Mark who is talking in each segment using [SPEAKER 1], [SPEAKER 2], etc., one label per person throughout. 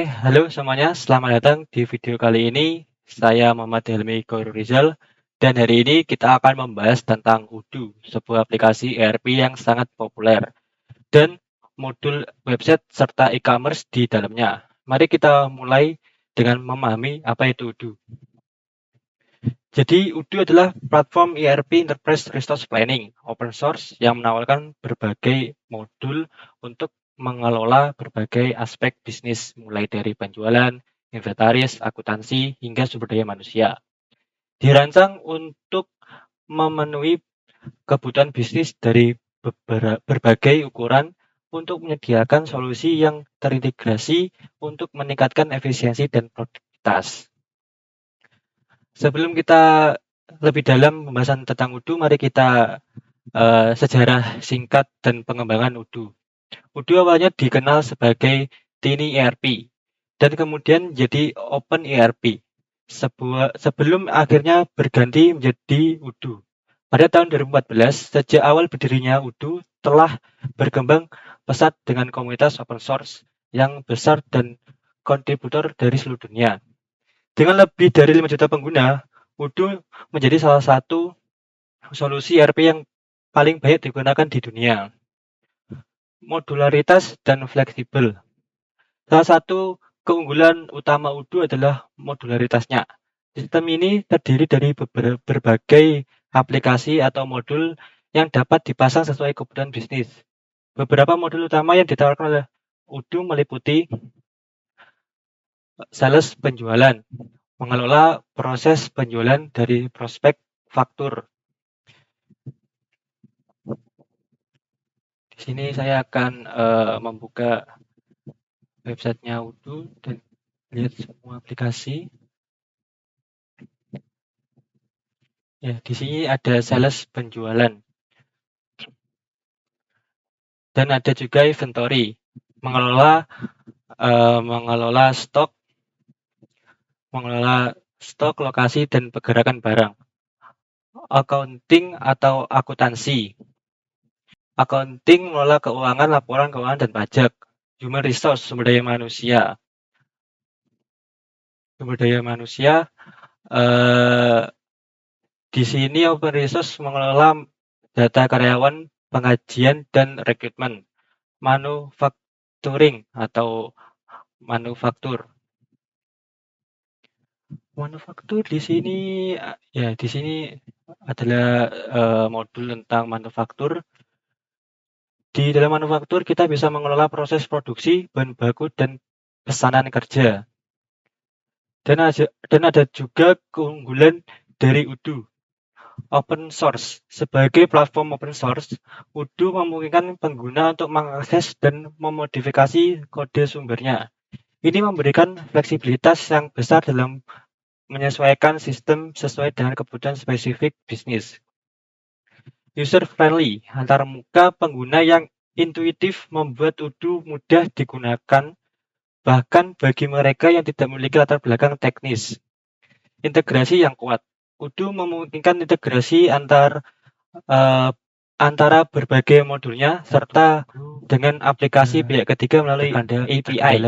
[SPEAKER 1] halo semuanya, selamat datang di video kali ini. Saya Muhammad Helmi Khairul Rizal, dan hari ini kita akan membahas tentang Odoo, sebuah aplikasi ERP yang sangat populer, dan modul website serta e-commerce di dalamnya. Mari kita mulai dengan memahami apa itu Odoo. Jadi Odoo adalah platform ERP Enterprise Resource Planning open source yang menawarkan berbagai modul untuk mengelola berbagai aspek bisnis mulai dari penjualan, inventaris, akuntansi, hingga sumber daya manusia. Dirancang untuk memenuhi kebutuhan bisnis dari berbagai ukuran untuk menyediakan solusi yang terintegrasi untuk meningkatkan efisiensi dan produktivitas. Sebelum kita lebih dalam pembahasan tentang Odoo, mari kita sejarah singkat dan pengembangan Odoo. Odoo awalnya dikenal sebagai Tiny ERP dan kemudian menjadi Open ERP. Sebelum akhirnya berganti menjadi Odoo. Pada tahun 2014, sejak awal berdirinya Odoo telah berkembang pesat dengan komunitas open source yang besar dan kontributor dari seluruh dunia. Dengan lebih dari 5 juta pengguna, Odoo menjadi salah satu solusi ERP yang paling banyak digunakan di dunia. Modularitas dan fleksibel. Salah satu keunggulan utama Odoo adalah modularitasnya. Sistem ini terdiri dari berbagai aplikasi atau modul yang dapat dipasang sesuai kebutuhan bisnis. Beberapa modul utama yang ditawarkan oleh Odoo meliputi sales penjualan, mengelola proses penjualan dari prospek faktur. Di sini saya akan membuka websitenya Odoo dan lihat semua aplikasi. Ya, di sini ada sales penjualan. Dan ada juga inventory, mengelola stok, lokasi dan pergerakan barang. Accounting atau akuntansi. Accounting mengelola keuangan, laporan keuangan dan pajak. Human resource, sumber daya manusia. Di sini open resource mengelola data karyawan, pengajian dan rekrutmen. Manufacturing atau manufaktur. Manufaktur di sini adalah modul tentang manufaktur. Di dalam manufaktur kita bisa mengelola proses produksi, bahan baku dan pesanan kerja. Dan ada juga keunggulan dari Odoo. Open source. Sebagai platform open source, Odoo memungkinkan pengguna untuk mengakses dan memodifikasi kode sumbernya. Ini memberikan fleksibilitas yang besar dalam menyesuaikan sistem sesuai dengan kebutuhan spesifik bisnis. User friendly, antarmuka pengguna yang intuitif membuat Odoo mudah digunakan, bahkan bagi mereka yang tidak memiliki latar belakang teknis. Integrasi yang kuat. Odoo memungkinkan integrasi antara berbagai modulnya serta dengan aplikasi pihak ketiga melalui API.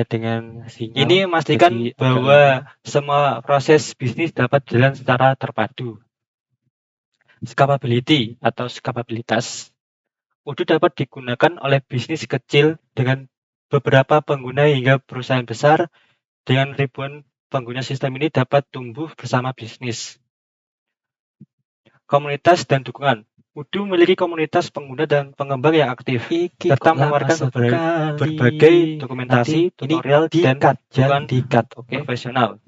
[SPEAKER 1] Ini memastikan bahwa semua proses bisnis dapat berjalan secara terpadu. Scalability atau skapabilitas. Odoo dapat digunakan oleh bisnis kecil dengan beberapa pengguna hingga perusahaan besar. Dengan ribuan pengguna, sistem ini dapat tumbuh bersama bisnis. Komunitas dan dukungan. Odoo memiliki komunitas pengguna dan pengembang yang aktif, serta menawarkan berbagai dokumentasi, tutorial, dan dukungan profesional.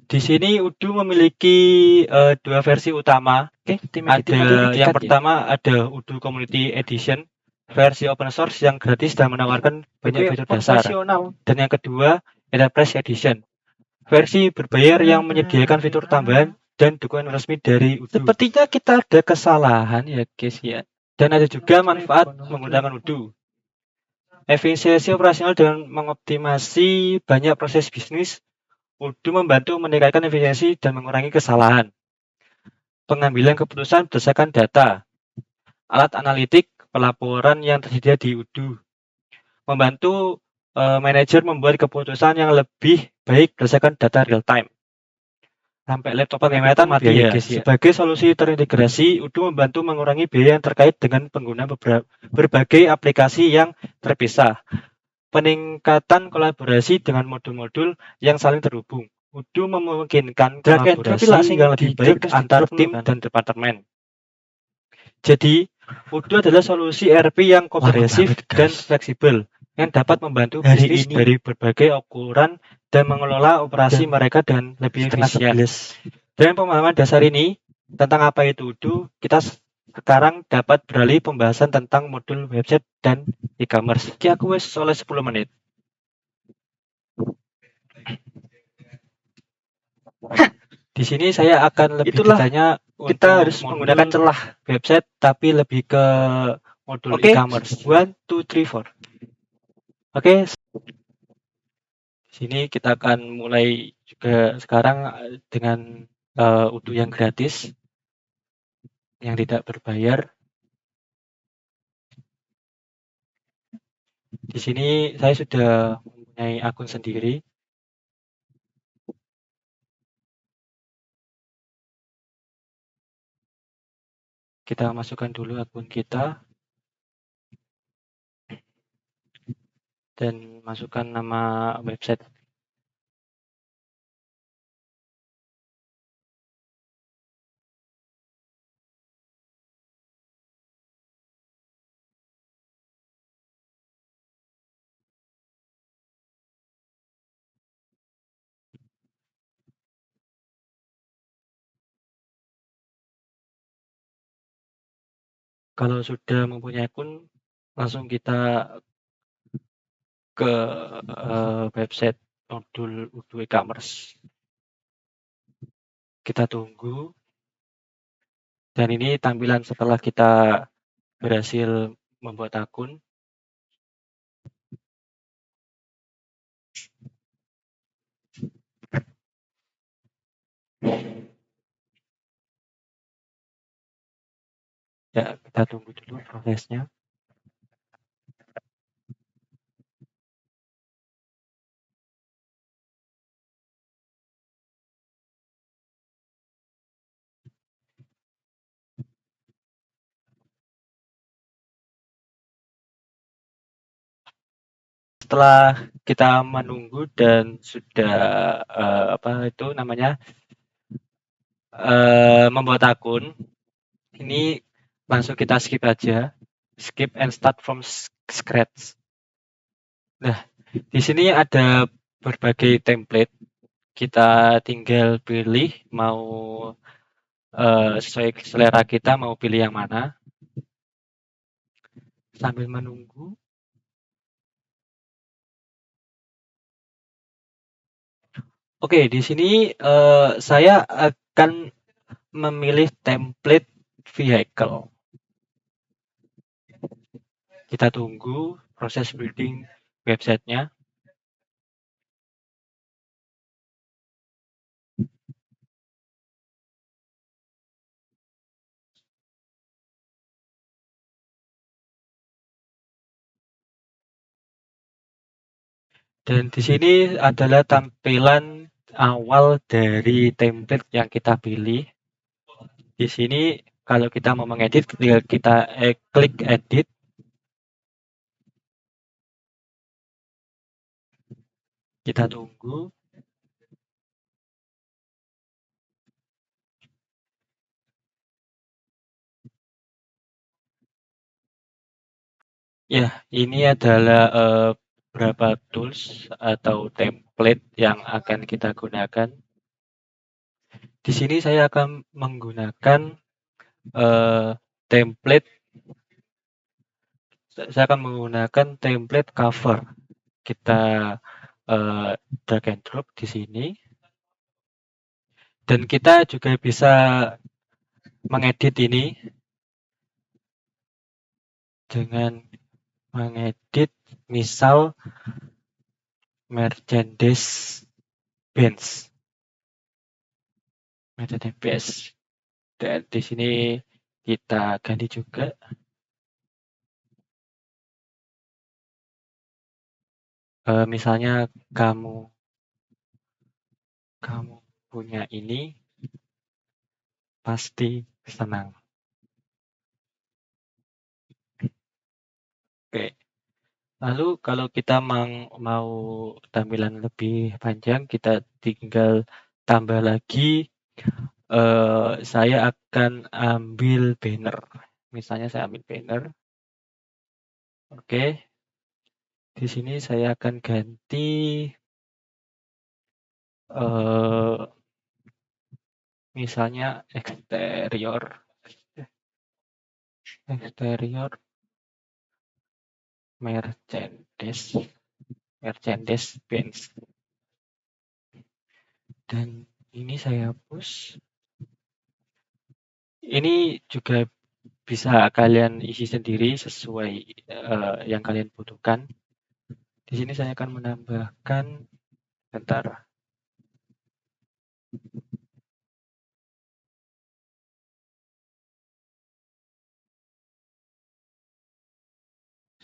[SPEAKER 1] Di sini Odoo memiliki dua versi utama. Yang pertama ada Odoo Community Edition, versi open source yang gratis dan menawarkan banyak fitur dasar. Dan yang kedua, Enterprise Edition, versi berbayar yang menyediakan fitur tambahan dan dukungan resmi dari Odoo. Sepertinya kita ada kesalahan ya guys ya. Dan ada juga manfaat menggunakan Odoo. Efisiensi operasional dengan mengoptimasi banyak proses bisnis. Odoo membantu meningkatkan efisiensi dan mengurangi kesalahan. Pengambilan keputusan berdasarkan data. Alat analitik pelaporan yang tersedia di Odoo. Membantu manajer membuat keputusan yang lebih baik berdasarkan data real time. Sampai laptop penghematan biaya. Sebagai solusi terintegrasi, Udo membantu mengurangi biaya yang terkait dengan pengguna berbagai aplikasi yang terpisah. Peningkatan kolaborasi dengan modul-modul yang saling terhubung. Udo memungkinkan kolaborasi yang lebih baik antar tim dan departemen. Jadi, Udo adalah solusi ERP yang komprehensif dan fleksibel yang dapat membantu bisnis dari berbagai ukuran dan mengelola operasi mereka dan lebih efisien. Dengan pemahaman dasar ini tentang apa itu Udo, kita sekarang dapat beralih pembahasan tentang modul website dan e-commerce. Iki aku wis oleh 10 menit. Di sini saya akan lebih ditanya kita harus menggunakan celah website tapi lebih ke modul e-commerce. 1, 2, 3, 4. Oke. Di sini kita akan mulai juga sekarang dengan Udo yang gratis, yang tidak berbayar. Di sini saya sudah mempunyai akun sendiri. Kita masukkan dulu akun kita dan masukkan nama website. Kalau sudah mempunyai akun, langsung kita ke website modul Udo e-commerce. Kita tunggu. Dan ini tampilan setelah kita berhasil membuat akun. Ya, kita tunggu dulu prosesnya. Setelah kita menunggu dan sudah membuat akun, ini langsung kita skip aja, skip and start from scratch. Nah, di sini ada berbagai template. Kita tinggal pilih mau sesuai selera kita mau pilih yang mana. Sambil menunggu. Oke, di sini saya akan memilih template vehicle. Kita tunggu proses building websitenya. Dan di sini adalah tampilan awal dari template yang kita pilih. Di sini kalau kita mau mengedit, tinggal kita klik edit. Kita tunggu. Ya, ini adalah beberapa tools atau template yang akan kita gunakan. Di sini saya akan menggunakan template. Saya akan menggunakan template cover. Kita drag and drop di sini. Dan kita juga bisa mengedit ini dengan mengedit misal merchandise bench. Dan di sini kita ganti juga. Misalnya kamu punya ini, pasti senang. Oke. Lalu kalau kita mau tampilan lebih panjang, kita tinggal tambah lagi. Saya akan ambil banner. Misalnya saya ambil banner. Oke. Di sini saya akan ganti misalnya eksterior Mercedes Benz, dan ini saya hapus. Ini juga bisa kalian isi sendiri sesuai yang kalian butuhkan. Di sini saya akan menambahkan, bentar.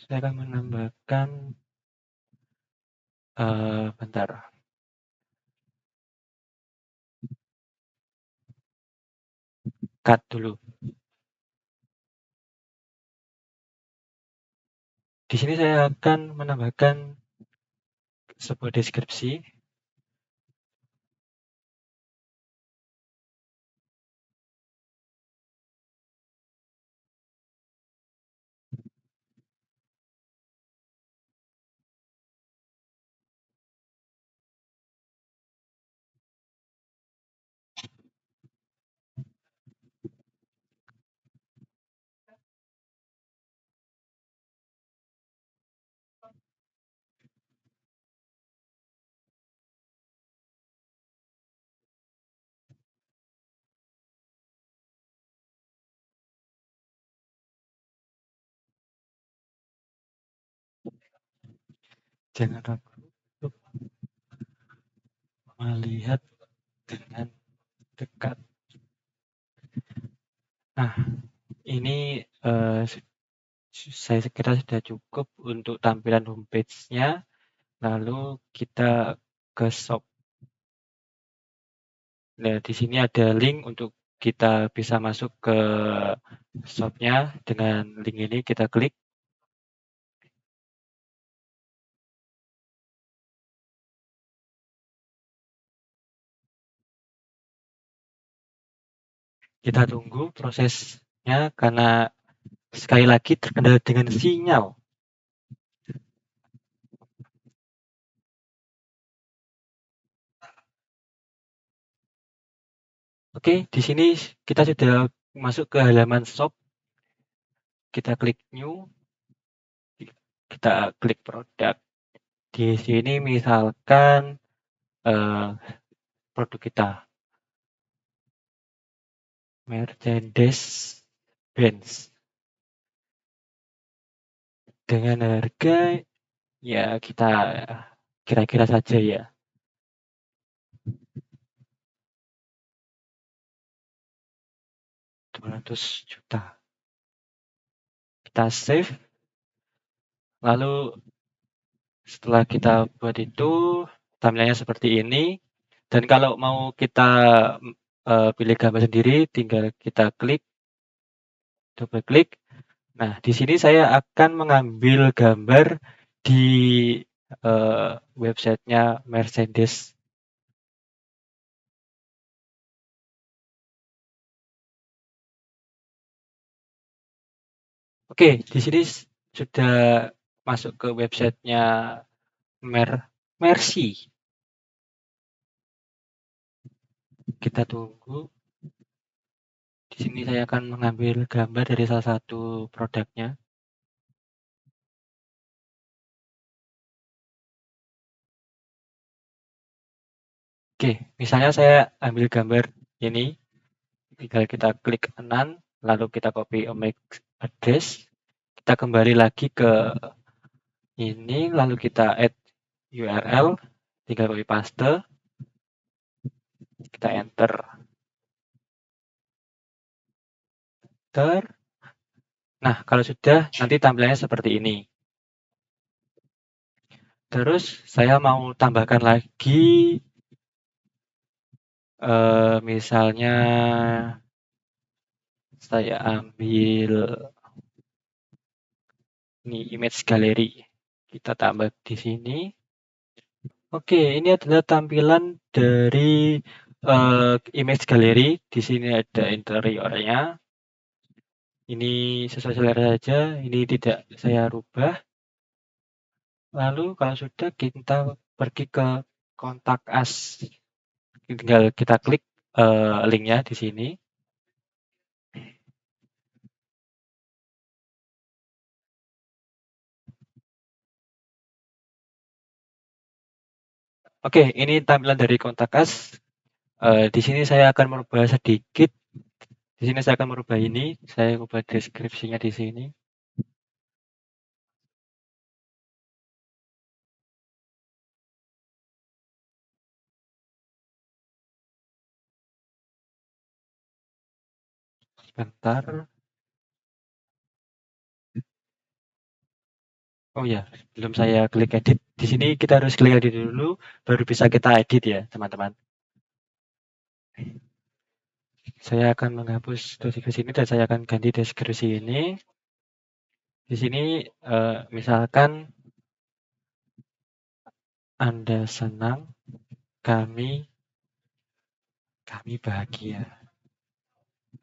[SPEAKER 1] Saya akan menambahkan, bentar. Cut dulu. Di sini saya akan menambahkan sebuah deskripsi. Jangan ragu untuk melihat dengan dekat. Nah, ini saya kira sudah cukup untuk tampilan homepage-nya. Lalu kita ke shop. Nah, di sini ada link untuk kita bisa masuk ke shop-nya. Dengan link ini kita klik. Kita tunggu prosesnya karena sekali lagi terkendala dengan sinyal. Oke, di sini kita sudah masuk ke halaman shop. Kita klik new. Kita klik produk. Di sini misalkan produk kita Mercedes Benz dengan harga ya kita kira-kira saja ya 200 juta. Kita save. Lalu setelah kita buat itu tampilannya seperti ini. Dan kalau mau kita pilih gambar sendiri, tinggal kita klik, double klik. Nah, di sini saya akan mengambil gambar di websitenya Mercedes. Oke, di sini sudah masuk ke websitenya Mercy. Kita tunggu. Di sini saya akan mengambil gambar dari salah satu produknya. Oke, misalnya saya ambil gambar ini. Tinggal kita klik kanan, lalu kita copy MAC address. Kita kembali lagi ke ini, lalu kita add URL. Tinggal copy paste. Kita enter. Nah, kalau sudah, nanti tampilannya seperti ini. Terus saya mau tambahkan lagi misalnya saya ambil ini image gallery. Kita tambah di sini. Oke, ini adalah tampilan dari image gallery. Di sini ada interiornya. Ini sesuai selera saja, ini tidak saya rubah. Lalu kalau sudah kita pergi ke kontak us. Tinggal kita klik linknya di sini. Oke, ini tampilan dari kontak us. Di sini saya akan merubah sedikit. Di sini saya akan merubah ini. Saya ubah deskripsinya di sini. Sebentar. Oh ya, belum saya klik edit. Di sini kita harus klik edit dulu, baru bisa kita edit ya, teman-teman. Saya akan menghapus deskripsi ini dan saya akan ganti deskripsi ini. Di sini misalkan Anda senang, kami bahagia.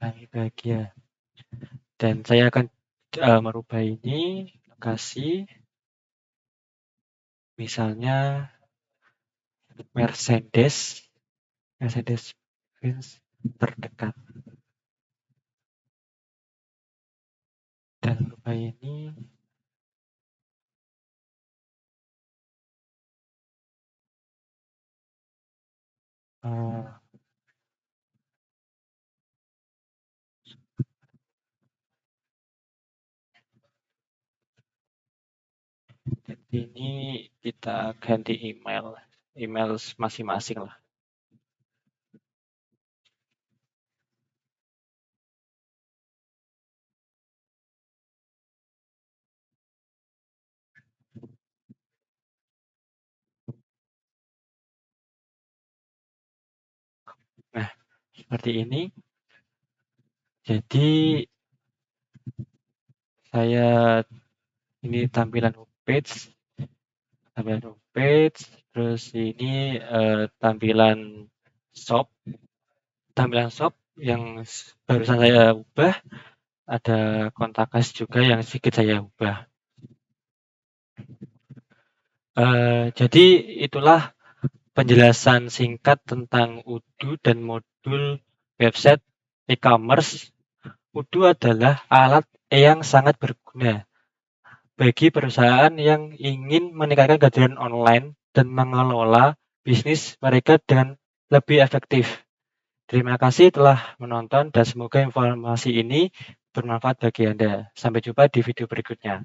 [SPEAKER 1] Kami bahagia. Dan saya akan merubah ini lokasi misalnya Mercedes-Benz terdekat. Dan rubah ini ini kita ganti email masing-masing lah. Nah, seperti ini. Jadi saya ini tampilan homepage, terus ini tampilan shop yang barusan saya ubah, ada kontak us juga yang sedikit saya ubah. Jadi itulah penjelasan singkat tentang Odoo dan modul website e-commerce. Odoo adalah alat yang sangat berguna bagi perusahaan yang ingin meningkatkan kehadiran online dan mengelola bisnis mereka dengan lebih efektif. Terima kasih telah menonton dan semoga informasi ini bermanfaat bagi Anda. Sampai jumpa di video berikutnya.